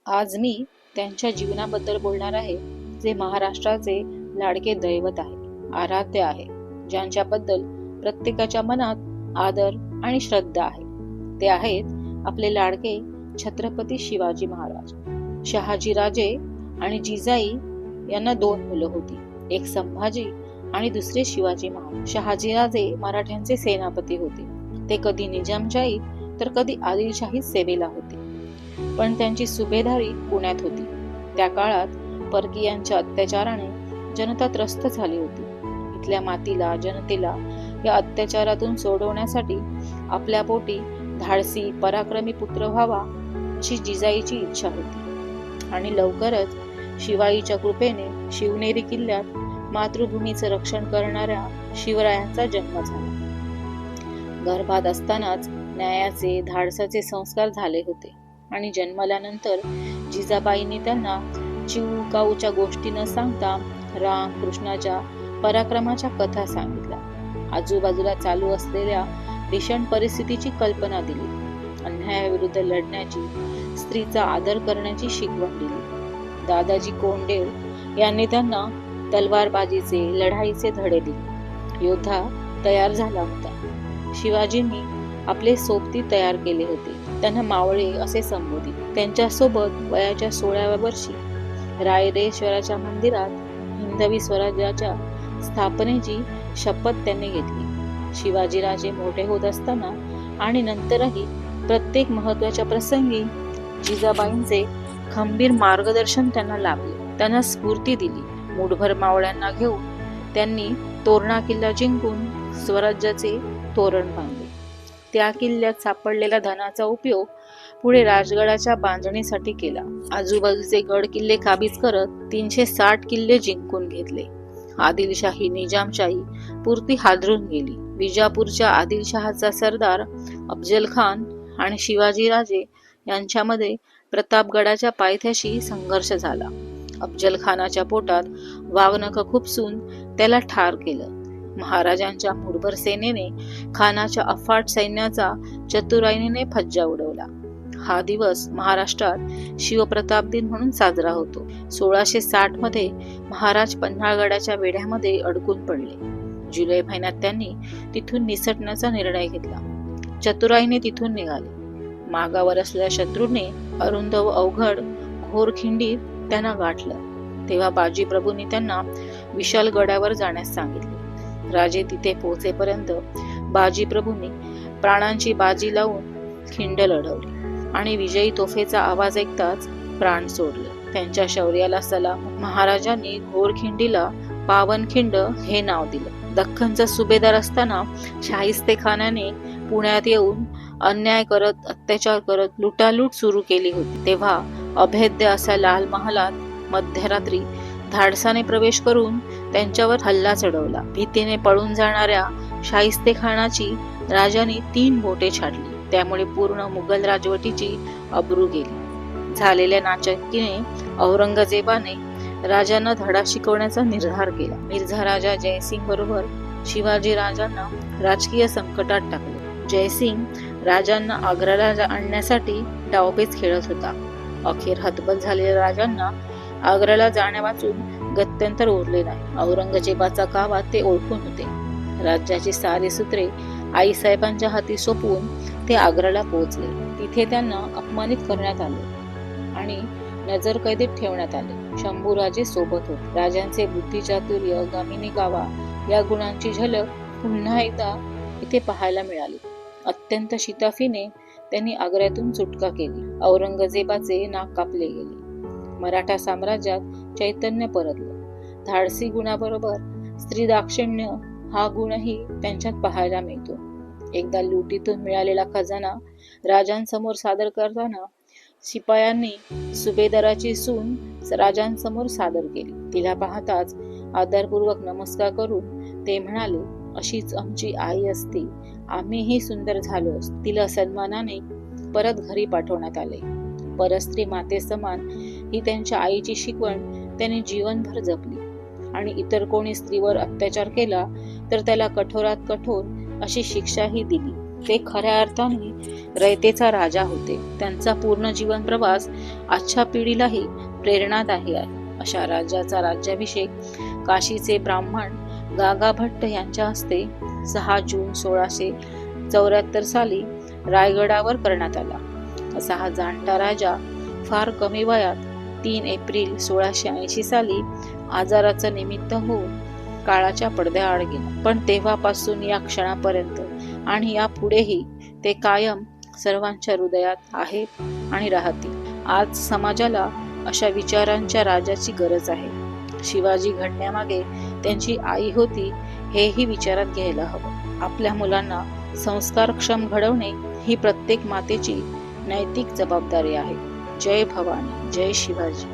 आज मी त्यांच्या जीवनाबद्दल बोलणार आहे, जे महाराष्ट्राचे लाडके दैवत आहे, आराध्य आहे, ज्यांच्याबद्दल प्रत्येकाच्या मनात आदर आणि श्रद्धा आहे. ते आहेत आपले लाडके छत्रपती शिवाजी महाराज. शहाजीराजे आणि जिजाई यांना 2 मुलं होती, एक संभाजी आणि दुसरे शिवाजी महाराज. शहाजीराजे मराठ्यांचे सेनापती होते. ते कधी निजामशाही तर कधी आदिलशाही सेवेला होते, पण त्यांची सुभेदारी पुण्यात होती. त्या काळात परकीयांच्या अत्याचाराने जनता त्रस्त झाली होती. इथल्या मातीला, जनतेला या अत्याचारातून सोडवण्यासाठी आपल्या पोटी धाडसी पराक्रमी पुत्र व्हावा अशी जिजाईची इच्छा होती. आणि लवकरच शिवाईच्या कृपेने शिवनेरी किल्ल्यात मातृभूमीचं रक्षण करणाऱ्या शिवरायांचा जन्म झाला. गर्भात असतानाच न्यायाचे, धाडसाचे संस्कार झाले होते आणि जन्मल्यानंतर जिजाबाईंनी त्यांना चिवकाऊच्या गोष्टी न सांगता राम कृष्णाच्या पराक्रमाच्या कथा सांगितल्या. आजूबाजूला चालू असलेल्या भीषण परिस्थितीची कल्पना दिली. अन्यायाविरुद्ध लढण्याची, स्त्रीचा आदर करण्याची शिकवण दिली. दादाजी कोंडदेव यांनी त्यांना तलवारबाजीचे, लढाईचे धडे दिले. योद्धा तयार झाला होता. शिवाजींनी आपले सोबती तयार केले होते. त्यांना मावळे असे संबोधित. त्यांच्यासोबत वयाच्या 16व्या वर्षी रायरेश्वराच्या मंदिरात हिंदवी स्वराज्याच्या स्थापनेची शपथ त्यांनी घेतली. शिवाजीराजे मोठे होत असताना आणि नंतरही प्रत्येक महत्वाच्या प्रसंगी जिजाबाईंचे खंबीर मार्गदर्शन त्यांना लाभले. त्यांना स्फूर्ती दिली. मुठभर मावळ्यांना घेऊन त्यांनी तोरणा किल्ला जिंकून स्वराज्याचे तोरण बांधले. त्या किल्ल्यात सापडलेल्या धनाचा उपयोग पुढे राजगडाच्या बांधणीसाठी केला. आजूबाजूचे गड किल्ले काबीज करत 360 किल्ले जिंकून घेतले. आदिलशाही, निजामशाही पुरती हादरून गेली. विजापूरच्या आदिलशहाचा सरदार अफजल खान आणि शिवाजीराजे यांच्यामध्ये प्रतापगडाच्या पायथ्याशी संघर्ष झाला. अफजल खानाच्या पोटात वाघनखं खुपसून त्याला ठार केलं. महाराजांच्या मुठभर सेनेने खानाच्या अफाट सैन्याचा चतुराईने फज्जा उडवला. हा दिवस महाराष्ट्रात शिवप्रताप दिन म्हणून साजरा होतो. 1660 मध्ये महाराज पन्हाळगडाच्या वेढ्यामध्ये अडकून पडले. जुलै महिन्यात त्यांनी तिथून निसटण्याचा निर्णय घेतला. चतुराईने तिथून निघाले. मागावर असलेल्या शत्रूने अरुंद व अवघड घोर खिंडीत त्यांना गाठलं. तेव्हा बाजीप्रभूंनी त्यांना विशालगडावर जाण्यास सांगितले. राजे तिथे पोहोचेपर्यंत बाजीप्रभूंनी प्राणांची बाजी लावून खिंड लढवली आणि विजयी तोफेचा आवाज ऐकताच प्राण सोडले. त्यांच्या शौर्याला सलाम महाराजांनी घोरखिंडीला पावनखिंड हे नाव दिलं. दख्खनचा सुभेदार असताना शाहिस्तेखानाने पुण्यात येऊन अन्याय करत, अत्याचार करत लुटालूट सुरू केली होती. तेव्हा अभेद्य असा लाल महालात मध्यरात्री धाडसाने प्रवेश करून त्यांच्यावर हल्ला चढवला. भीतीने पळून जाणाऱ्या शाहिस्तेखानाची राजांनी 3 बोटे छाडली. त्यामुळे पूर्ण मुघल राजवटीची अब्रू गेली. झालेल्या नाचक्कीने औरंगजेबाने राजांना धडा शिकवण्याचा निर्धार केला. मिर्झा राजा जयसिंग बरोबर शिवाजी राजांना राजकीय संकटात टाकले. जयसिंग राजांना आग्र्याला आणण्यासाठी डावपेच खेळत होता. अखेर हतबल झालेल्या राजांना आग्र्याला जाण्यावाचून गत्यंतर उरले नाही. औरंगजेबाचा कावा ते ओळखून होते. राज्याची सारी सूत्रे आईसाहेबांच्या हाती सोपवून ते आग्र्याला पोहोचले. तिथे त्यांना अपमानित करण्यात आले आणि नजरकैदेत ठेवण्यात आले. शंभूराजे सोबत होते. राजांचे बुद्धिचातुर्य, गमिनी कावा या गुणांची झलक पुन्हा एकदा इथे पाहायला मिळाली. अत्यंत शिताफीने त्यांनी आग्र्यातून सुटका केली. औरंगजेबाचे नाक कापले गेले. मराठा साम्राज्यात चैतन्य परतलं. धाडसी गुणाबरोबर स्त्री दाक्षिण्य हा गुणही त्यांच्यात पाहायला मिळतो. एकदा लुटीतून मिळालेला खजाना राजांसमोर सादर करताना शिपायांनी सुभेदाराची सून राजांसमोर सादर केली. तिला पाहताच आदरपूर्वक नमस्कार करून ते म्हणाले, अशीच आमची आई असती, आम्हीही सुंदर झालो. तिला सन्मानाने परत घरी पाठवण्यात आले. परस्त्री माते समान ही त्यांच्या आईची शिकवण त्यांनी जीवनभर जपली आणि इतर कोणी स्त्रीवर अत्याचार केला तर त्याला कठोरात कठोर अशी शिक्षाही दिली. ते खऱ्या अर्थाने रयतेचा राजा होते. त्यांचा पूर्ण जीवन प्रवास आजच्या पिढीलाही प्रेरणादायी आहे. अशा राजाचा राज्याभिषेक काशीचे ब्राह्मण गागा भट्ट यांच्या हस्ते 6 जून 1674 साली रायगडावर करण्यात आला. असा हा जाणता राजा फार कमी वयात 3 एप्रिल 1680 साली आजाराचं निमित्त होऊन काळाच्या पडद्याआड गेला. पण तेव्हापासून या क्षणापर्यंत आणि यापुढेही ते कायम सर्वांच्या हृदयात आहेत आणि राहतील. आज समाजाला अशा विचारांच्या राजाची गरज आहे. शिवाजी घडण्यामागे त्यांची आई होती हेही विचारात घ्यायला हवं. आपल्या मुलांना संस्कारक्षम घडवणे ही प्रत्येक मातेची नैतिक जबाबदारी आहे. जय भवानी, जय शिवाजी.